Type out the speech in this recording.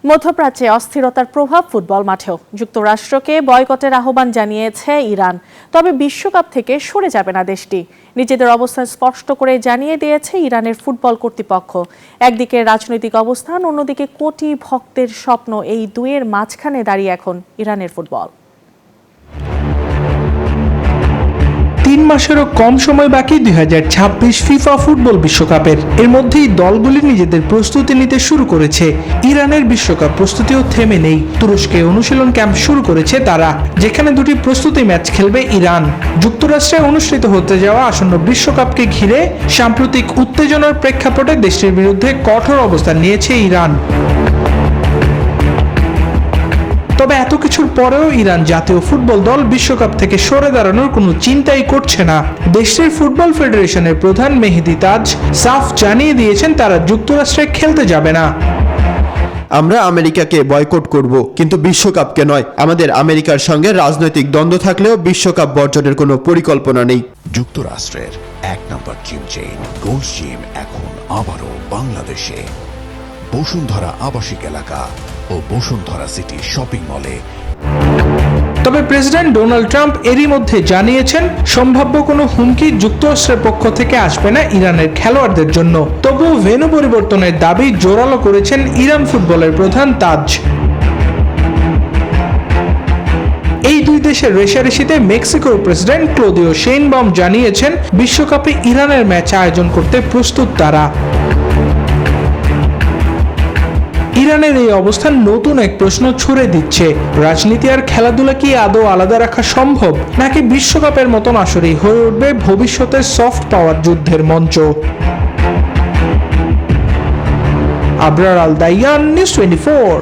মধ্যপ্রাচ্যে অস্থিরতার প্রভাব ফুটবল মাঠেও। যুক্তরাষ্ট্রকে বয়কটের আহ্বান জানিয়েছে ইরান, তবে বিশ্বকাপ থেকে সরে যাবে না দেশটি। নিজেদের অবস্থান স্পষ্ট করে জানিয়ে দিয়েছে ইরানের ফুটবল কর্তৃপক্ষ। একদিকে রাজনৈতিক অবস্থান, অন্যদিকে কোটি ভক্তের স্বপ্ন, এই দুয়ের মাঝখানে দাঁড়িয়ে এখন ইরানের ফুটবল। 3 মাসেরও কম সময় বাকি 2026 ফিফা ফুটবল বিশ্বকাপের। এর মধ্যেই দলগুলি নিজেদের প্রস্তুতি নিতে শুরু করেছে। ইরানের বিশ্বকাপ প্রস্তুতিও থেমে নেই। তুরস্কে অনুশীলন ক্যাম্প শুরু করেছে তারা, যেখানে দুটি প্রস্তুতি ম্যাচ খেলবে ইরান। যুক্তরাষ্ট্রে অনুষ্ঠিত হতে যাওয়া আসন্ন বিশ্বকাপকে ঘিরে সাম্প্রতিক উত্তেজনার প্রেক্ষাপটে দেশটির বিরুদ্ধে কঠোর অবস্থান নিয়েছে ইরান। তবে এত কিছুর পরেও ইরান জাতীয় ফুটবল দল বিশ্বকাপ থেকে সরে দাঁড়ানোর কোনো চিন্তাই করছে না। দেশটির ফুটবল ফেডারেশনের প্রধান মেহেদি তাজ সাফ জানিয়ে দিয়েছেন তারা যুক্তরাষ্ট্রে খেলতে যাবে না। আমরা আমেরিকাকে বয়কট করব, কিন্তু বিশ্বকাপকে নয়। আমাদের আমেরিকার সঙ্গে রাজনৈতিক দ্বন্দ্ব থাকলেও বিশ্বকাপ বর্জনের কোনো পরিকল্পনা নেই। যুক্তরাষ্ট্রের 1 নম্বর জিম চেইন গোল্ড জিম এখন আবারও বাংলাদেশে। বসুন্ধরা আবাসিক এলাকা ও বসুন্ধরা সিটি শপিং মলে। তবে প্রেসিডেন্ট ডোনাল্ড ট্রাম্প এরই মধ্যে জানিয়েছেন সম্ভাব্য কোনো হুমকি যুক্তরাষ্ট্রের পক্ষ থেকে আসবে না ইরানের খেলোয়াড়দের জন্য। তবুও ভেন্যু পরিবর্তনের দাবি জোরালো করেছেন ইরান ফুটবলের প্রধান তাজ। এই দুই দেশের রেষারেষিতে মেক্সিকোর প্রেসিডেন্ট ক্লোদিও শেইনবাউম জানিয়েছেন বিশ্বকাপে ইরানের ম্যাচ আয়োজন করতে প্রস্তুত তারা। ইরানের এই অবস্থান নতুন এক প্রশ্ন ছুড়ে দিচ্ছে। রাজনীতি আর খেলাধুলা কি আদৌ আলাদা রাখা সম্ভব, নাকি বিশ্বকাপের মতন আসরেই হয়ে উঠবে ভবিষ্যতের সফট পাওয়ার যুদ্ধের মঞ্চ? আবরার আল দাইয়ান, নিউজ 24।